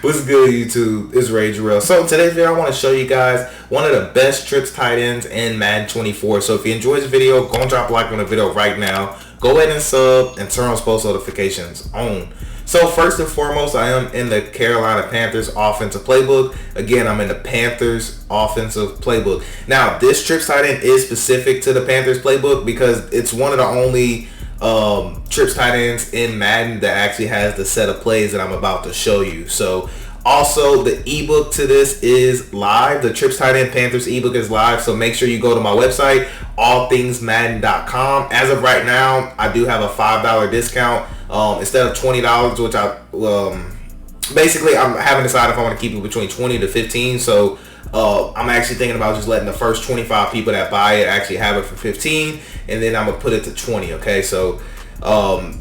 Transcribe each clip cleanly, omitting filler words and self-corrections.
What's good, YouTube? It's Ray Jarrell. So today's video, I want to show you guys one of the best trips tight ends in Madden 24. So if you enjoyed this video, go and drop a like on the video right now. Go ahead and sub and turn on post notifications on. So first and foremost, I am in the Carolina Panthers offensive playbook. Again, I'm in the Panthers offensive playbook. Now, this trips tight end is specific to the Panthers playbook because it's one of the only trips tight ends in Madden that actually has the set of plays that I'm about to show you. So also the ebook to this is live. The trips tight end Panthers ebook is live, so make sure you go to my website, allthingsmadden.com. As of right now, I do have a $5 discount instead of $20, which I basically I haven't decided if I want to keep it between 20 to 15. So I'm actually thinking about just letting the first 25 people that buy it actually have it for 15, and then I'm gonna put it to 20. Okay, so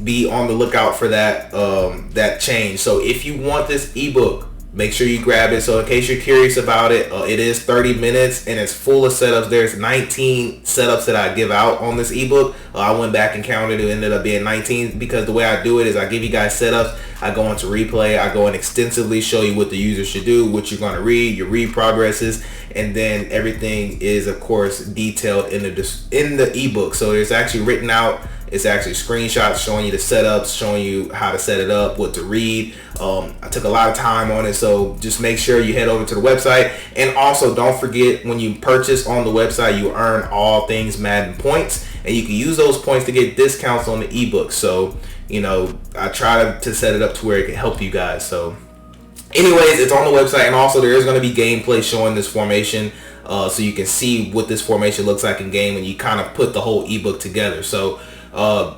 be on the lookout for that that change. So if you want this ebook, make sure you grab it. So in case you're curious about it, it is 30 minutes and it's full of setups. There's 19 setups that I give out on this ebook. I went back and counted, it ended up being 19 because the way I do it is I give you guys setups, I go into replay, I go and extensively show you what the user should do, what you're going to read, your read progresses, and then everything is of course detailed in the ebook. So it's actually written out. It's actually screenshots showing you the setups, showing you how to set it up, what to read. I took a lot of time on it, so just make sure you head over to the website. And also, don't forget, when you purchase on the website, you earn all things Madden points, and you can use those points to get discounts on the ebook. So, you know, I try to set it up to where it can help you guys. So, anyways, it's on the website, and also there is going to be gameplay showing this formation. So you can see what this formation looks like in game, and you kind of put the whole ebook together. So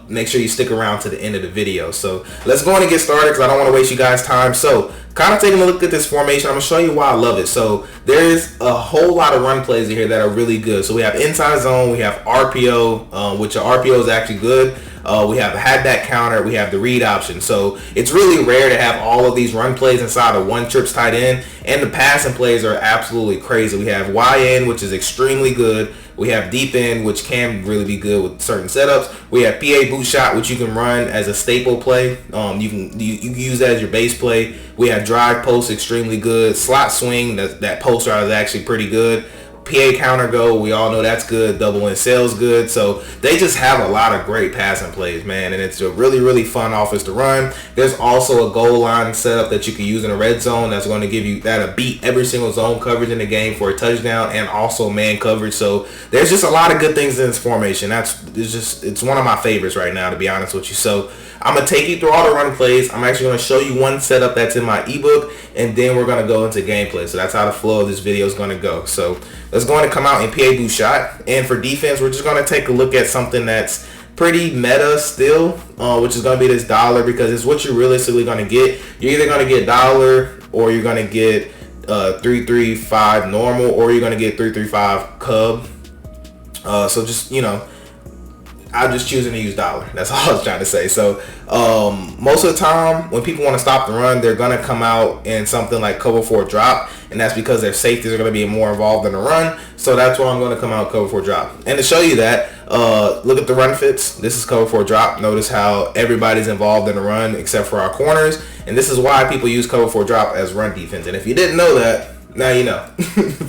make sure you stick around to the end of the video. So let's go on and get started because I don't want to waste you guys time. So kind of taking a look at this formation, I'm going to show you why I love it. So there's a whole lot of run plays in here that are really good. So we have inside zone, we have RPO, which RPO is actually good. We have had that counter, we have the read option. So it's really rare to have all of these run plays inside of one trips tight end, and the passing plays are absolutely crazy. We have YN, which is extremely good. We have deep end, which can really be good with certain setups. We have PA boot shot, which you can run as a staple play. You can use that as your base play. We have drive post, extremely good. Slot swing, that post route is actually pretty good. PA counter go, we all know that's good. Double in sales good. So they just have a lot of great passing plays, man, and it's a really fun offense to run. There's also a goal line setup that you can use in a red zone that's going to give you that'll beat every single zone coverage in the game for a touchdown, and also man coverage. So there's just a lot of good things in this formation. It's one of my favorites right now, to be honest with you. So I'm gonna take you through all the run plays. I'm actually gonna show you one setup that's in my ebook, and then we're gonna go into gameplay. So that's how the flow of this video is gonna go. So let's go and come out in PA boot shot. And for defense, we're just gonna take a look at something that's pretty meta still, which is gonna be this dollar, because it's what you're realistically gonna get. You're either gonna get dollar, or you're gonna get 3-3-5 normal, or you're gonna get 3-3-5 cub. So just, you know, I'm just choosing to use dollar. That's all I was trying to say. So most of the time when people want to stop the run, they're going to come out in something like cover 4 drop, and that's because their safeties are going to be more involved in the run. So that's why I'm going to come out cover 4 drop. And to show you that, look at the run fits. This is cover 4 drop. Notice how everybody's involved in the run except for our corners, and this is why people use cover 4 drop as run defense. And if you didn't know that, now you know.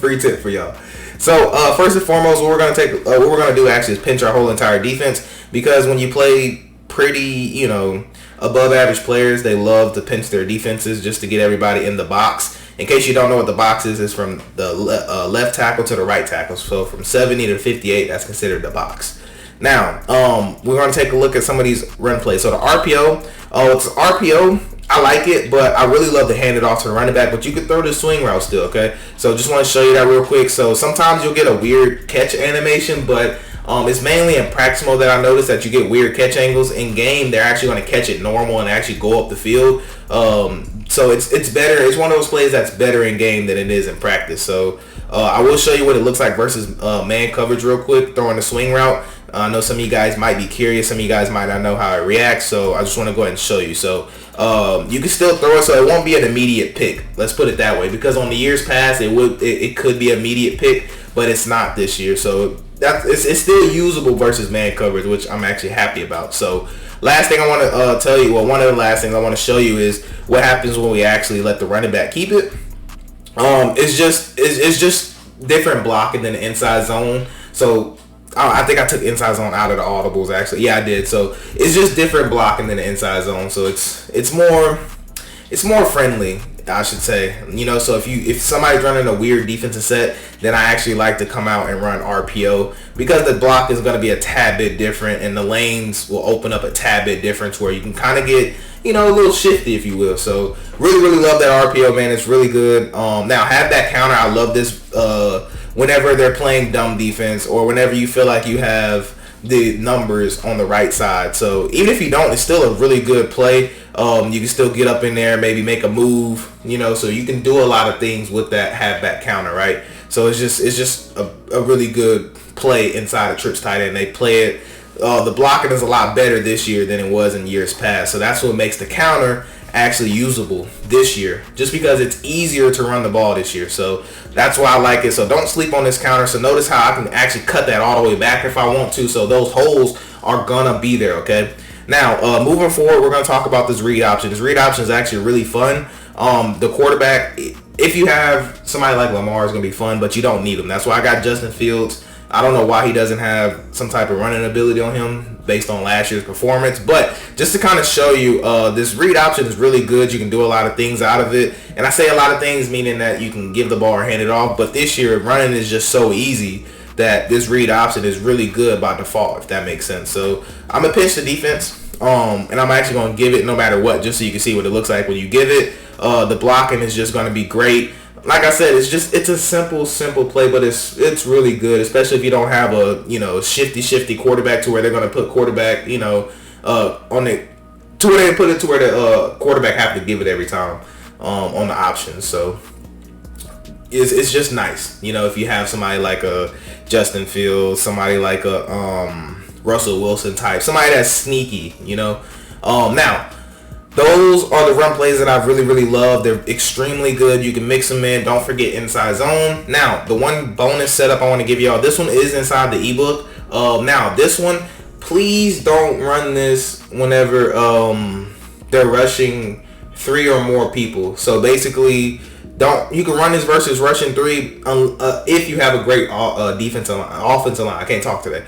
Free tip for y'all. So first and foremost, what we're gonna do actually is pinch our whole entire defense, because when you play pretty, you know, above average players, they love to pinch their defenses just to get everybody in the box. In case you don't know what the box is, it's from the left tackle to the right tackle. So from 70 to 58, that's considered the box. Now we're gonna take a look at some of these run plays. So the RPO, it's RPO. I like it, but I really love to hand it off to the running back, but you could throw the swing route still, okay? So just want to show you that real quick. So sometimes you'll get a weird catch animation, but it's mainly in practice mode that I noticed that you get weird catch angles. In game, they're actually going to catch it normal and actually go up the field. So it's better. It's one of those plays that's better in game than it is in practice. So I will show you what it looks like versus man coverage real quick, throwing the swing route. I know some of you guys might be curious. Some of you guys might not know how it reacts, so I just want to go ahead and show you. So you can still throw it, so it won't be an immediate pick. Let's put it that way, because on the years past, it could be immediate pick, but it's not this year. So it's still usable versus man coverage, which I'm actually happy about. So last thing I want to tell you, well, one of the last things I want to show you is what happens when we actually let the running back keep it. It's just different blocking than the inside zone. So I think I took inside zone out of the audibles actually. Yeah, I did. So it's just different blocking than the inside zone. So it's more friendly, I should say. You know, so if somebody's running a weird defensive set, then I actually like to come out and run RPO because the block is going to be a tad bit different and the lanes will open up a tad bit different where you can kind of get, you know, a little shifty, if you will. So really love that RPO, man. It's really good. Now have that counter. I love this whenever they're playing dumb defense or whenever you feel like you have the numbers on the right side. So even if you don't, it's still a really good play. You can still get up in there, maybe make a move, you know, so you can do a lot of things with that halfback counter, right? So it's just a really good play inside of trips tight end. They play it. The blocking is a lot better this year than it was in years past. So that's what makes the counter actually usable this year, just because it's easier to run the ball this year. So that's why I like it. So don't sleep on this counter. So notice how I can actually cut that all the way back if I want to. So those holes are gonna be there, okay? Now, moving forward, we're going to talk about this read option. This read option is actually really fun. The quarterback, if you have somebody like Lamar, is going to be fun, but you don't need him. That's why I got Justin Fields. I don't know why he doesn't have some type of running ability on him based on last year's performance. But just to kind of show you, this read option is really good. You can do a lot of things out of it. And I say a lot of things meaning that you can give the ball or hand it off. But this year, running is just so easy that this read option is really good by default, if that makes sense. So I'm going to pitch the defense. And I'm actually going to give it no matter what, just so you can see what it looks like when you give it. The blocking is just going to be great. Like I said, it's a simple play, but it's really good, especially if you don't have a, you know, shifty quarterback to where they're going to put quarterback, you know, on the to where they put it to where the quarterback have to give it every time on the options. So it's just nice, you know, if you have somebody like a Justin Fields, somebody like a Russell Wilson type, somebody that's sneaky, you know. Now, those are the run plays that I really love. They're extremely good. You can mix them in. Don't forget inside zone. Now, the one bonus setup I want to give y'all, this one is inside the ebook. Now, this one, please don't run this whenever they're rushing 3 or more people. So basically, you can run this versus rushing 3 if you have a great offensive line. I can't talk today.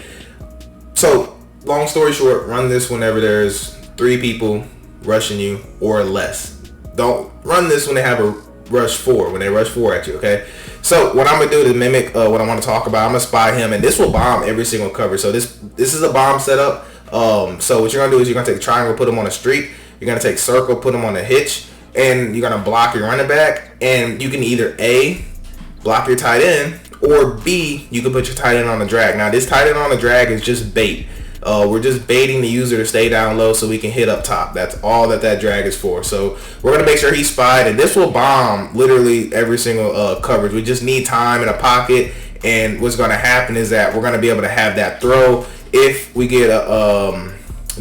So, long story short, run this whenever there's 3 people rushing you or less. Don't run this when they have a rush 4, when they rush 4 at you, okay? So, what I'm going to do to mimic what I want to talk about, I'm going to spy him, and this will bomb every single cover. So, this is a bomb setup. So, what you're going to do is you're going to take triangle, put him on a streak. You're going to take circle, put him on a hitch, and you're going to block your running back. And you can either A, block your tight end, or B, you can put your tight end on the drag. Now, this tight end on the drag is just bait. We're just baiting the user to stay down low so we can hit up top. That's all that drag is for. So we're going to make sure he's spied, and this will bomb literally every single coverage. We just need time in a pocket, and what's going to happen is that we're going to be able to have that throw if we get a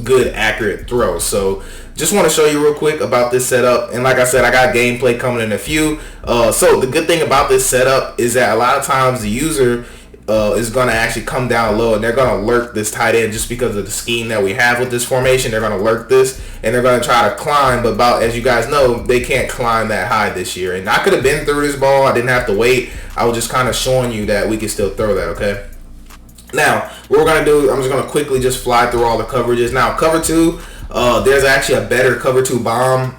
good, accurate throw. So just want to show you real quick about this setup. And like I said, I got gameplay coming in a few. So the good thing about this setup is that a lot of times the user is going to actually come down low, and they're going to lurk this tight end just because of the scheme that we have with this formation. They're going to lurk this, and they're going to try to climb. But as you guys know, they can't climb that high this year. And I could have been through this ball. I didn't have to wait. I was just kind of showing you that we can still throw that, okay? Now, what we're going to do, I'm just going to quickly just fly through all the coverages. Now, cover 2, there's actually a better cover 2 bomb,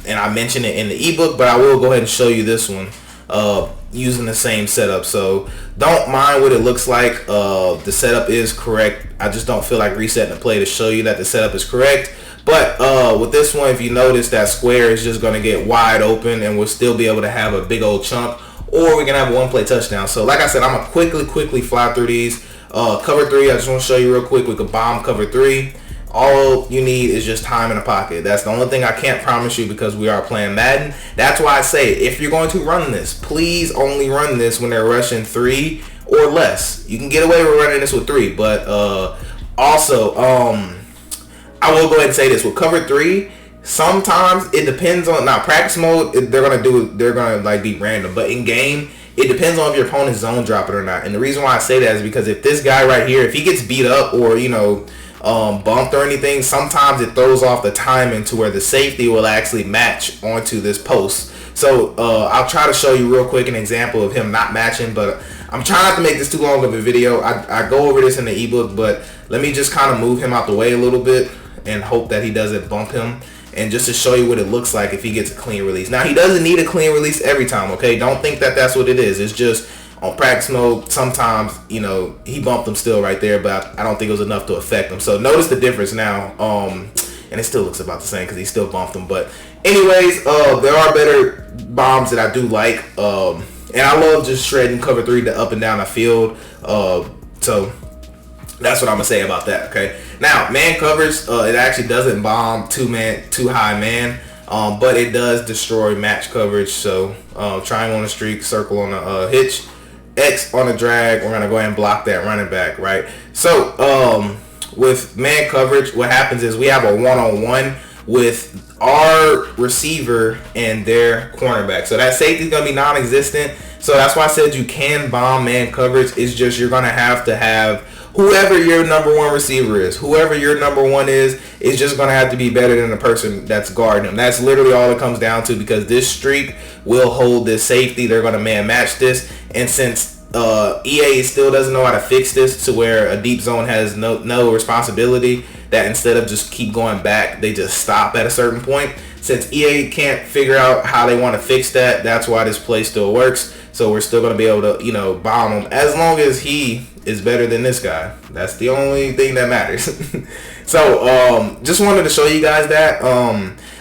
and I mentioned it in the ebook, but I will go ahead and show you this one using the same setup. So don't mind what it looks like. The setup is correct. I just don't feel like resetting the play to show you that the setup is correct. But with this one, if you notice, that square is just going to get wide open, and we'll still be able to have a big old chunk, or we can have a one-play touchdown. So like I said, I'm going to quickly fly through these. Cover 3, I just want to show you real quick. We could bomb cover 3. All you need is just time in a pocket. That's the only thing I can't promise you because we are playing Madden. That's why I say, if you're going to run this, please only run this when they're rushing 3 or less. You can get away with running this with 3, but also, I will go ahead and say this. With cover 3, sometimes it depends on, now practice mode, they're gonna like be random, but in game, it depends on if your opponent's zone dropping or not. And the reason why I say that is because if this guy right here, if he gets beat up, or, you know, bumped or anything, sometimes it throws off the timing to where the safety will actually match onto this post. So I'll try to show you real quick an example of him not matching, but I'm trying not to make this too long of a video. I go over this in the ebook, but let me just kind of move him out the way a little bit and hope that he doesn't bump him, and just to show you what it looks like if he gets a clean release. Now, he doesn't need a clean release every time, okay? Don't think that that's what it is. It's just on practice mode, sometimes, you know, he bumped him still right there, but I don't think it was enough to affect him. So notice the difference now, and it still looks about the same because he still bumped him. But anyways, there are better bombs that I do like, and I love just shredding cover 3 to up and down the field. So that's what I'm gonna say about that. Okay, now man coverage, it actually doesn't bomb too high man, but it does destroy match coverage. So triangle on a streak, circle on a hitch, X on a drag. We're gonna go ahead and block that running back, right? So with man coverage, what happens is we have a one-on-one with our receiver and their cornerback. So that safety is gonna be non-existent. So that's why I said you can bomb man coverage. It's just you're gonna have to have whoever your number one receiver is, whoever your number one is just going to have to be better than the person that's guarding him. That's literally all it comes down to, because this streak will hold this safety. They're going to man match this. And since EA still doesn't know how to fix this to where a deep zone has no responsibility, that instead of just keep going back, they just stop at a certain point. Since EA can't figure out how they want to fix that, that's why this play still works. So we're still going to be able to, you know, bomb him as long as he is better than this guy. That's the only thing that matters. So just wanted to show you guys that.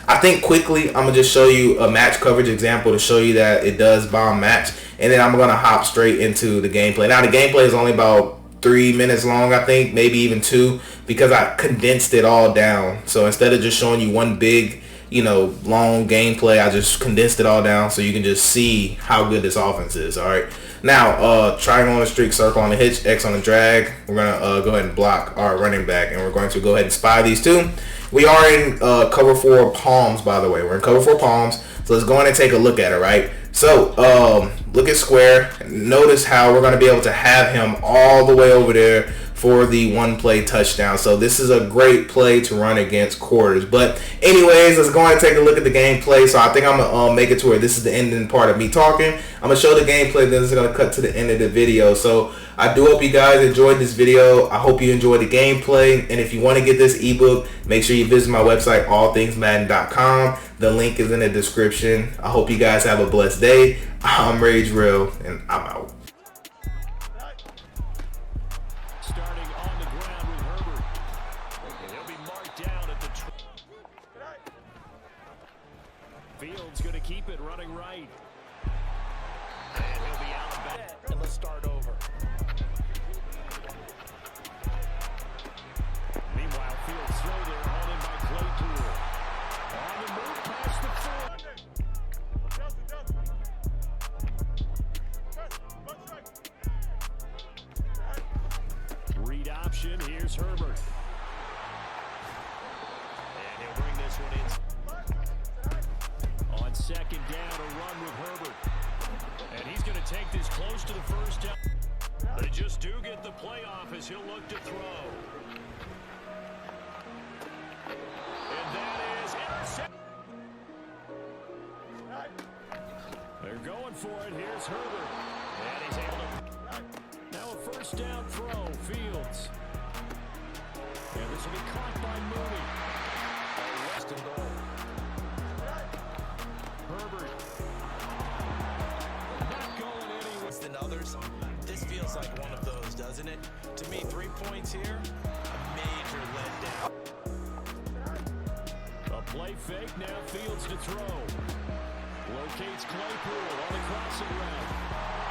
I think quickly I'm gonna just show you a match coverage example to show you that it does bomb match, and then I'm gonna hop straight into the gameplay. Now the gameplay is only about 3 minutes long, I think, maybe even 2, because I condensed it all down. So instead of just showing you one big, you know, long gameplay, I just condensed it all down so you can just see how good this offense is. All right, now triangle on the streak, circle on the hitch, X on the drag. We're gonna go ahead and block our running back, and we're going to go ahead and spy these two. We are in cover 4 palms, by the way. We're in cover 4 palms, so let's go in and take a look at it. Right, so look at square. Notice how we're going to be able to have him all the way over there for the one play touchdown. So this is a great play to run against quarters. But anyways, let's go ahead and take a look at the gameplay. So I think I'm gonna make it to where this is the ending part of me talking. I'm gonna show the gameplay, then it's gonna cut to the end of the video. So I do hope you guys enjoyed this video. I hope you enjoyed the gameplay, and if you want to get this ebook, make sure you visit my website, allthingsmadden.com. The link is in the description. I hope you guys have a blessed day. I'm Rage Real, and I'm out. Fields going to keep it running right. And he'll be out of back. And let's start over. Meanwhile, Fields throw there, hauled in by Playbook. On the move past the 4. Read option. Here's Herbert. And he'll bring this one in. On second down, a run with Herbert. And he's going to take this close to the first down. They just do get the playoff as he'll look to throw. And that is intercepted. They're going for it. Here's Herbert. And he's able to. Now a first down throw. Fields. And this will be caught by Mooney. West and goal. Herbert. Not going anywhere. Than others. This feels like one of those, doesn't it? To me, 3 points here, a major letdown. A play fake, now Fields to throw. Locates Claypool on the crossing route.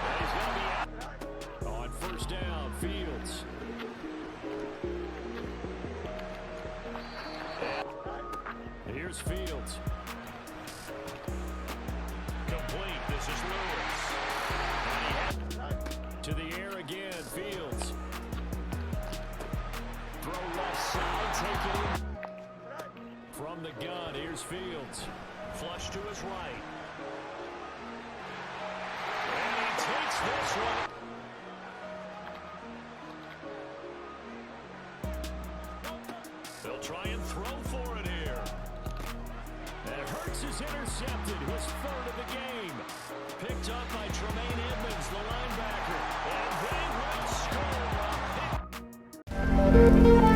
And he's going to be out. On first down, Fields. Here's Fields. Complete. This is Lewis. To the air again, Fields. Throw left side, take it in. From the gun, here's Fields. Flush to his right. And he takes this one. try and throw for it here. And Hurts is intercepted, his third of the game. Picked up by Tremaine Edmonds, the linebacker. And they will score.